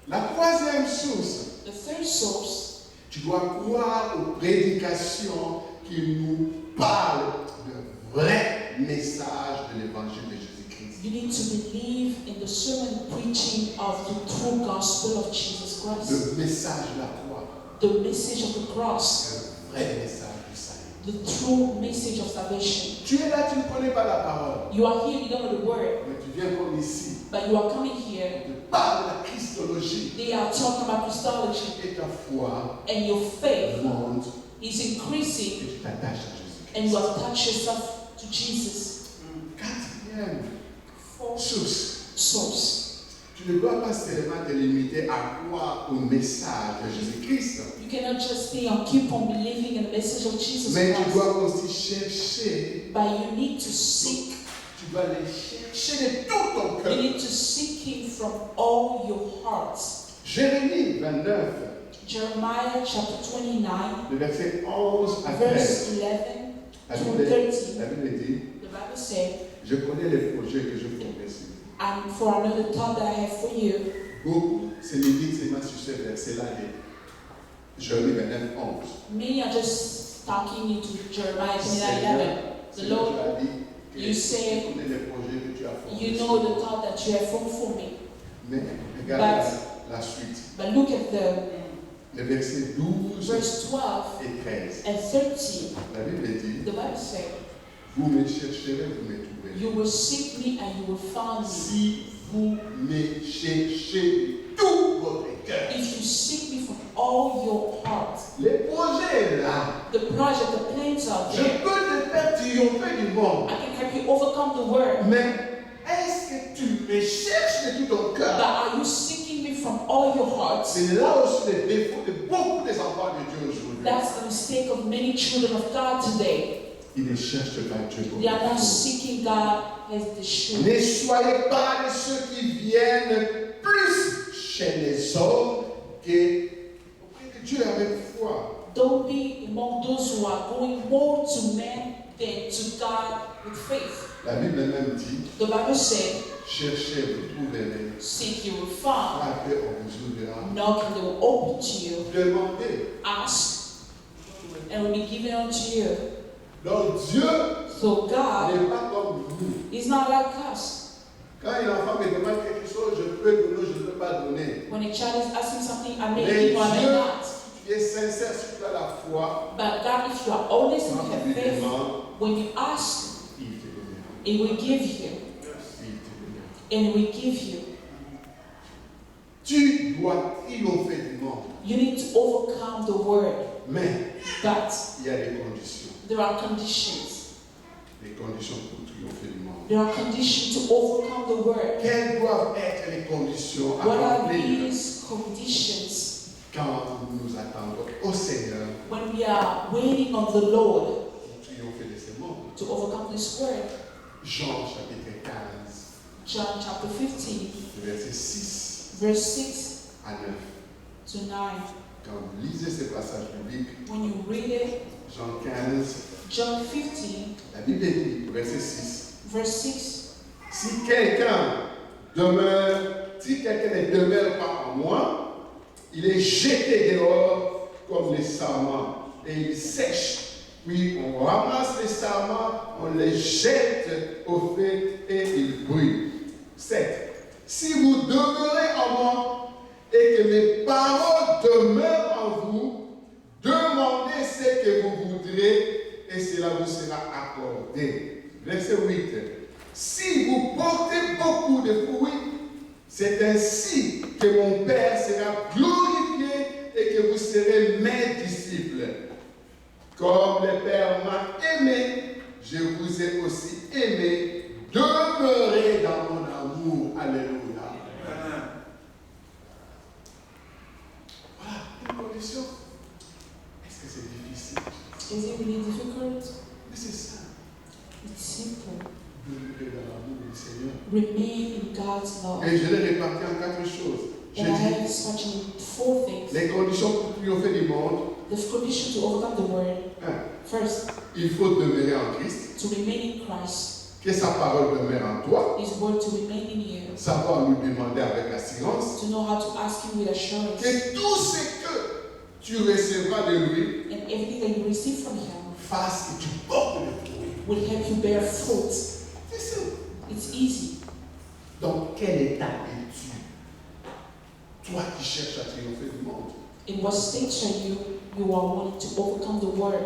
La troisième source, The third source, tu dois croire aux prédications qui nous parlent de vrai message de l'évangile de Jésus-Christ. you need to believe in the sermon preaching of the true gospel of Jesus Christ. Le message de la croix, The message of the cross, le vrai message du salut. the true message of salvation. Tu es là, tu ne connais pas la parole, You are here, you don't know the word, mais tu viens comme ici, but you are coming here. tu parles de la Christologie They are talking about Christology, et ta foi and your faith monte is et increasing, tu t'attaches à Jésus-Christ. and you attach yourself to Jesus. Quatrième Fourth source, source. tu ne dois pas seulement te limiter à croire au message de Jésus-Christ, You cannot just stay and keep on believing in the message of Jesus mais tu Christ, dois aussi chercher, but you need to seek. tu dois les chercher de tout ton You cœur. need to seek Him from all your heart. Jérémie 29, Jeremiah chapter 29, le verset 11 à 13. verse 11 La to Bible, 13. la Bible dit, The Bible says, je connais les projets que je formais sur vous. and for another thought that I have for you, Beaucoup se limitent seulement sur ce verset-là de Jérémie 29, 11. many are just talking into Jeremiah 29, Seigneur, 11. The Seigneur, tu Lord, as dit que you say, tu connais les projets que tu as formés you sur know moi. the thought that you have formed for me. Mais regarde la suite. But look at the les versets 12 verse 12 et 13. and 13, La Bible dit, the Bible says, vous me chercherez, vous me trouverez. you will seek me and you will find me. Si vous me cherchez tout votre cœur. If you seek me from all your heart. Les projets là, The project, the plans are je there. peux te faire triompher du monde. I can help you overcome the world. Mais est-ce que tu me cherches de tout ton But cœur? are you seeking me from all your heart? C'est là aussi le défaut de beaucoup des enfants de Dieu aujourd'hui. That's the mistake of many children of God today. Ils ne cherchent pas Dieu pour They are not eux. seeking God as they should. Ne soyez pas de ceux qui viennent plus chez les hommes qu'auprès de Dieu avec foi. Don't be among those who are going more to men than to God with faith. La Bible même dit, The Bible said, cherchez, vous trouverez. seek you will find, Frappez, on vous ouvrira. knock and they will open to you, Demandez. ask and will be given unto you. Donc Dieu So God n'est pas comme nous. is not like us. Quand un enfant me demande quelque chose, je peux donner, je ne peux pas donner. When a child is asking something, I may Mais give or I may Dieu, not. si tu es sincère, si tu as la foi, But God, if you are honest and quand have tu lui faith, demandes, when you ask, il te donnera. it will give you. Il te donnera. And it will give you. Tu dois triompher du monde. You need to overcome the world. Mais But il y a des conditions. there are conditions. Les conditions pour triompher du monde. There are conditions to overcome the world. Quelles doivent être les conditions à What are remplir these conditions quand nous nous attendons au Seigneur when we are waiting on the Lord pour triompher de ce monde? to overcome this world? Jean chapitre 15, John chapter 15, verset 6 verse 6 à 9. to 9. Quand vous lisez ce passage biblique, When you read it, Jean 15, John 15, la Bible dit, verset 6, verse 6. si quelqu'un ne demeure pas en moi, il est jeté dehors comme les sarments et il sèche. Puis on ramasse les sarments, on les jette au feu et ils brûlent. 7. Si vous demeurez en moi et que mes paroles demeurent en vous, demandez ce que vous voudrez et cela vous sera accordé. Verset 8. Si vous portez beaucoup de fruits, c'est ainsi que mon Père sera glorifié et que vous serez mes disciples. Comme le Père m'a aimé, je vous ai aussi aimé. Demeurez dans mon amour. Alléluia. Voilà une condition. Est-ce que c'est difficile? Is it really difficult? Mais c'est ça. It's simple. Demeurer dans l'amour du Seigneur. Remain in God's love. Et je l'ai réparti en 4 choses. J'ai And I dit have dispatching 4 things. les conditions pour triompher du monde. The condition to overcome the world. 1. First, Il faut demeurer en Christ. to remain in Christ. Que sa parole demeure en toi. His word to remain in you. Savoir nous demander avec assurance. To know how to ask Him with assurance. Que tout ce que tu recevras de lui And everything that you receive from Him fasse que tu portes le fruit. will help you bear fruit. C'est ça. It's easy. Dans quel état es-tu? Toi qui cherches à triompher du monde. In what state are you? You are wanting to overcome the world.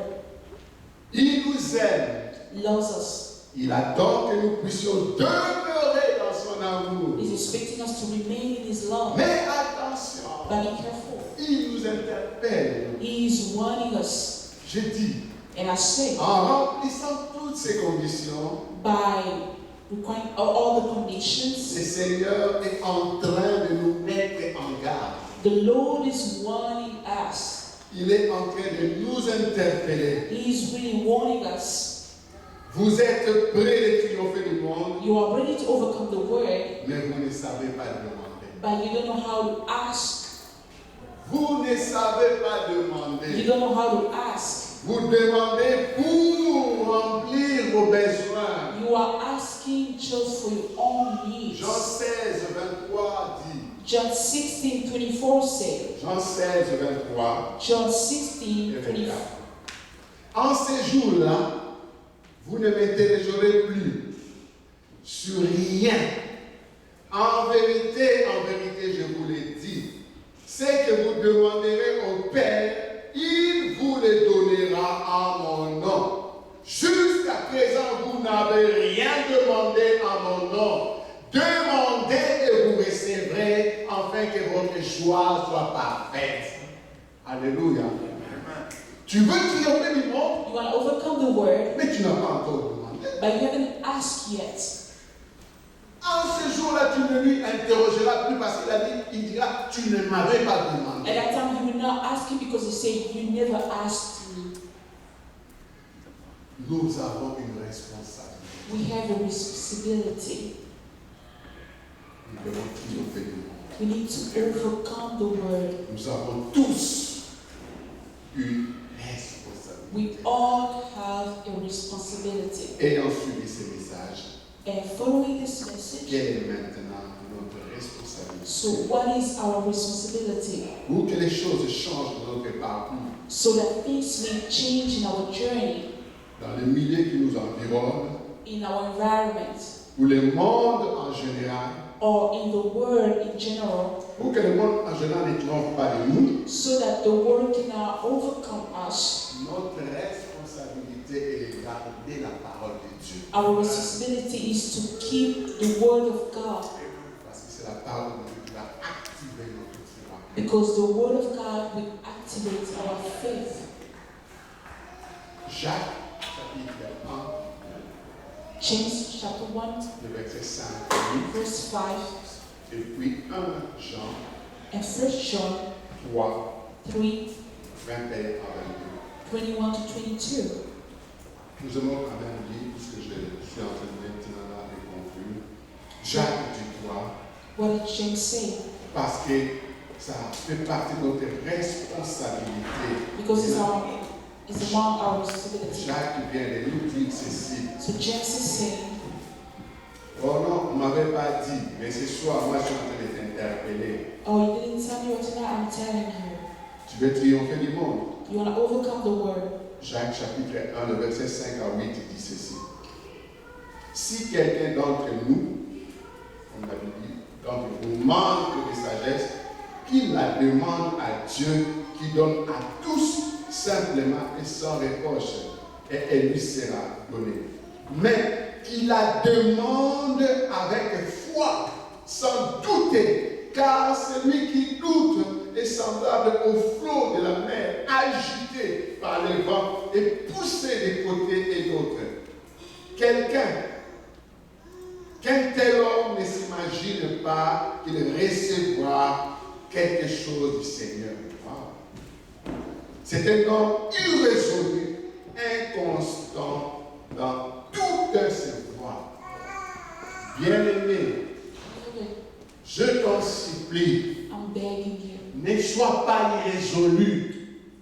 Il nous aime. Loves us. Il attend que nous puissions demeurer dans son amour. He's expecting us to remain in His love. Mais attention, But be careful. il nous interpelle. He is warning us. Je dis, And I say, en remplissant toutes ces conditions, by requiring all the le conditions, Seigneur est en train de nous mettre en garde. the Lord is warning us. Il est en train de nous interpeller. He is really warning us. Vous êtes prêts de triompher du monde, You are ready to overcome the world, mais vous ne savez pas demander. but you don't know how to ask. Vous ne savez pas You demander. don't know how to ask. Vous demandez pour remplir vos besoins. You are asking just for your own needs. Jean 16, 23 dit. John 16:24 says. Jean 16, 23. John 16:24. En ces jours-là, vous ne m'interrogerez plus sur rien. En vérité, je vous l'ai dit. Ce que vous demanderez au afin que votre joie soit parfaite. Alléluia. Tu veux triompher du monde, You want to overcome the world, mais tu n'as pas encore demandé. but you haven't asked yet. En ce jour-là, tu ne lui interrogeras plus parce qu'il a dit, il dira, tu ne m'avais pas demandé. At that time, you will not ask him because he said, you never asked me. Nous avons une responsabilité. We have a responsibility. Nous devons triompher du monde. We need to overcome the world. Nous avons tous une responsabilité. We all have a responsibility. Ayant suivi ces messages, And following this message, quelle est maintenant notre responsabilité? so what is our responsibility? Pour que les choses changent dans notre parcours, So that things may change in our journey, dans le milieu qui nous environne, in our environment, pour le monde en général, or in the world in general, pour que le monde en général ne trompe pas de nous, so that the world cannot overcome us. notre responsabilité est de garder la parole de Dieu. Our responsibility is to keep the word of God, Parce que c'est la parole de Dieu qui va activer notre foi. because the word of God will activate our faith. Jacques, chapitre 1, James chapter 1, le verset 5 à 8, verse 5, et puis 1 Jean and 1 John 3, 3, 21 à 22. 21 to 22. Nous allons quand même lire, puisque je suis en train de maintenant là de conclure. Jacques dit quoi? What did James say? Parce que ça fait partie de notre responsabilité. Because it's among our responsibility. Jacques vient de nous dire ceci. So James is saying, Oh non, on ne m'avait pas dit, mais ce soir, moi je suis en train de t'interpeller. oh, you didn't tell me what tonight, I'm telling you. Tu veux triompher du monde? You want to overcome the world. Jacques chapitre 1, le verset 5 à 8 dit ceci. Si quelqu'un d'entre nous, on l'a dit, d'entre vous manque de sagesse, qu'il la demande à Dieu qui donne à tous simplement et sans reproche, et elle lui sera donnée. Mais qu'il la demande avec foi, sans douter, car celui qui doute est semblable au flot de la mer, agité par les vents et poussé de côté et d'autre. Qu'un tel homme ne s'imagine pas qu'il recevra quelque chose du Seigneur. Wow. C'est un homme irrésolu, inconstant dans toutes ses voies. Bien-aimé, je t'en supplie, I'm begging you. ne sois pas irrésolu.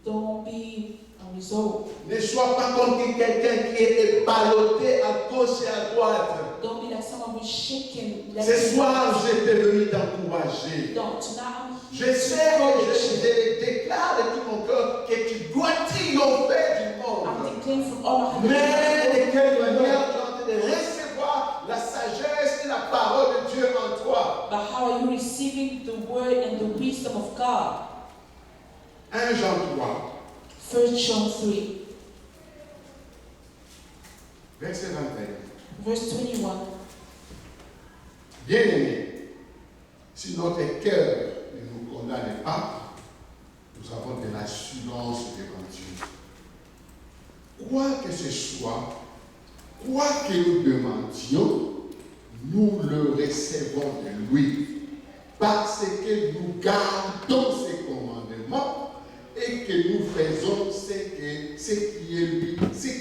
Don't be unresolved. Ne sois pas comme quelqu'un qui est ballotté à gauche et à droite. Don't be like someone who's shaken. Like Ce soir, j'étais venu t'encourager. Don't. Tonight Je sais que je déclare de tout mon cœur que tu dois triompher du I'm monde. declaring from all I have. Mais de quelle manière tu es en train de recevoir la sagesse et la parole de Dieu en toi? But how are you receiving the word and the wisdom of God? 1 Jean 3, 1 John 3, verset 21. verse 21. Bien-aimés, si notre cœur ne nous condamne pas, nous avons de l'assurance devant Dieu. Quoi que ce soit, quoi que nous demandions, nous le recevons de lui, parce que nous gardons ses commandements et que nous faisons ce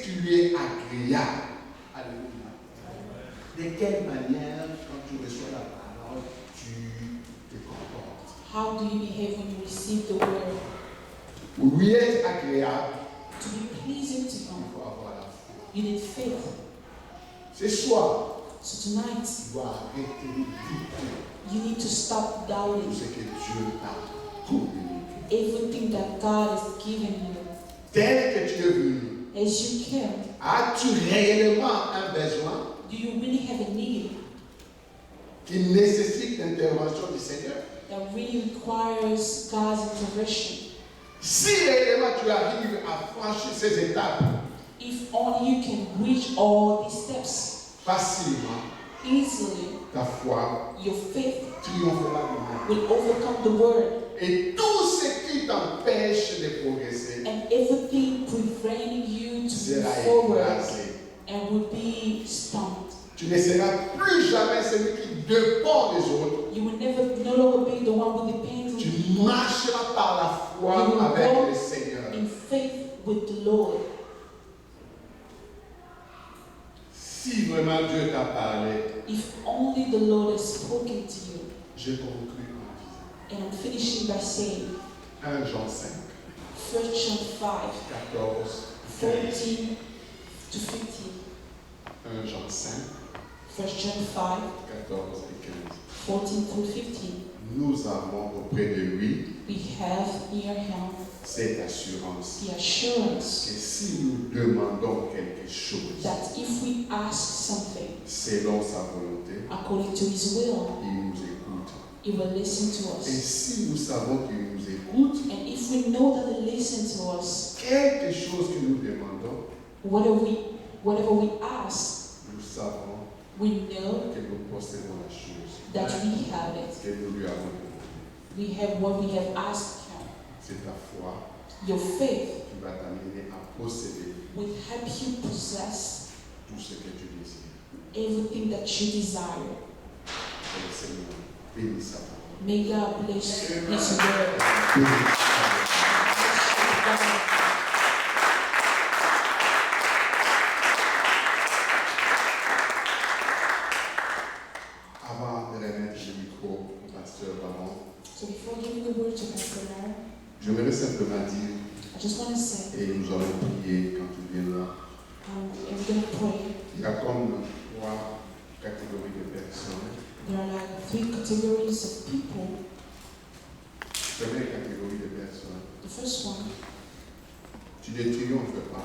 qui lui est agréable. Alléluia. De quelle manière, quand tu reçois la parole, tu te comportes? How do you behave when you receive the word? Pour lui être agréable, To be pleasing to il Him, faut avoir la foi. you need faith. Ce soir, So tonight, tu dois arrêter de douter you need to stop tout doubting ce que Dieu t'a communiqué. everything that God has given you. Tel que tu es venu, As you can, as-tu réellement un besoin do you really have a need qui nécessite l'intervention du Seigneur? that really requires God's intervention? Si réellement tu arrives à franchir ces étapes If only you can reach all these steps facilement, easily, ta foi your faith triompheras du mal. will overcome the world, Et tout ce qui t'empêche de progresser and everything preventing you to sera move forward écrasé. and will be stumped. Tu ne seras plus jamais celui qui dépend des autres. You will no longer be the one who depends on Tu people. marcheras par la foi You will avec walk le Seigneur. in faith with the Lord. Si vraiment Dieu t'a parlé, If only the Lord has spoken to you. je conclue en disant And I'm finishing by saying 1 Jean 5, 1 John 5, 14, 14 to 15. 1 Jean 5, 1 John 5, 14 et 15. 14 through 15. Nous avons auprès de lui We have near him cette assurance the assurance que si nous demandons quelque chose that if we ask something selon sa volonté, according to his will, il nous écoute. he will listen to Et us. si nous savons qu'il nous écoute, And if we know that he listens to us, quelque chose que nous demandons, whatever we ask, nous savons we know que nous possédons la chose, that we have it. que nous lui avons demandé. We have what we have asked him. C'est ta foi Your faith qui va t'amener à posséder will help you possess tout ce que tu désires. everything that you desire. Que le Seigneur bénisse sa parole. May God bless his word. Bénisse sa parole. Avant de remettre le micro au pasteur Baron, So before giving the word to Pastor Lara, j'aimerais simplement dire, I just want to say, et nous allons prier quand tu viendras, and we're going to pray. il y a comme 3 catégories de personnes. There are like 3 categories of people. Première catégorie de personnes, The first one, tu ne triomphes pas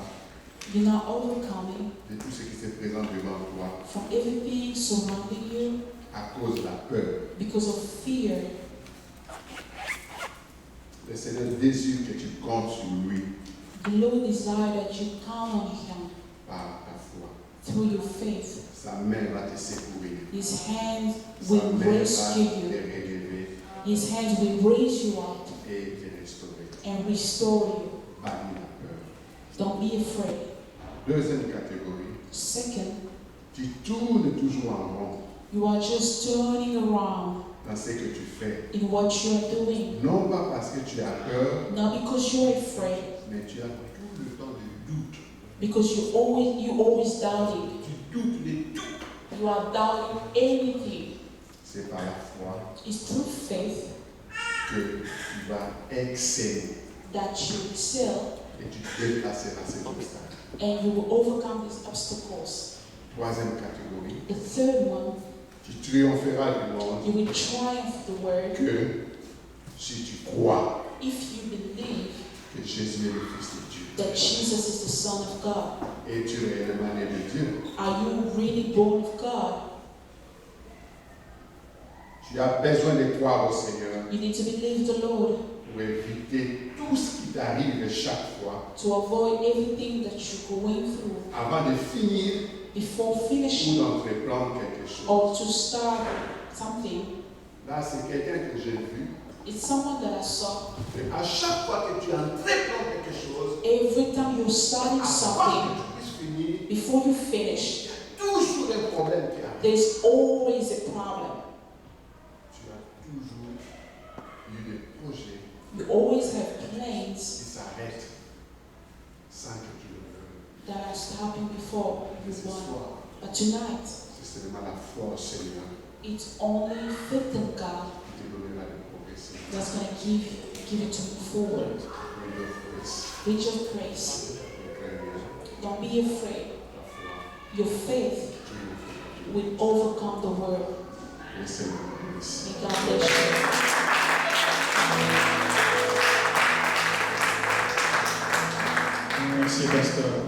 you're not overcoming de tout ce qui se présente devant toi from everything surrounding you à cause de la peur. because of fear. Le Seigneur désire que tu comptes sur lui The Lord desires that you count on him par ta foi. through your faith. Sa main va te secourir. His hand Sa will main va rescue te you. relever His hands will raise you up et te restaurer. and restore you. Bannis la peur. Don't be afraid. Deuxième catégorie, Second, tu tournes toujours en rond you are just turning around dans ce que tu fais. in what you are doing. Non pas parce que tu as peur, Not because you're afraid, mais tu as tout le temps de doute. because you always doubting. Tu doutes de tout. You are doubting anything. C'est par la foi It's through faith que tu vas exceller that you excel et tu dépasseras ces obstacles. and you will overcome these obstacles. Troisième catégorie, The third one, tu triompheras du monde you will triumph the word que si tu crois if you believe que Jésus est le Fils de Dieu that Jesus is the Son of God. et tu es réellement né de Dieu. Are you really born of God? Tu as besoin de croire au Seigneur You need to believe the Lord pour éviter tout ce qui t'arrive chaque fois to avoid everything that you're going through avant de finir before ou finishing d'entreprendre quelque chose. or to start something. Là, c'est quelqu'un que j'ai vu. It's someone that I saw. Et à chaque fois que tu entreprends quelque chose, Every time you're starting avant something, que tu puisses finir, before you finish, toujours un problème qui arrive. there's always a problem. Tu as toujours eu des projets You always have qui plans s'arrêtent sans que tu le veuilles. that are stopping before Mais you ce want. soir, But tonight, c'est seulement la foi au Seigneur it's only faith in God qui te donnera de progresser. that's going to give you to move forward. Oui, de progresser. With your praise. Ne crains rien. Don't be afraid. La foi, Your faith triomphe. will overcome the world. Le Seigneur te bénisse. May God bless you. Merci, pasteur.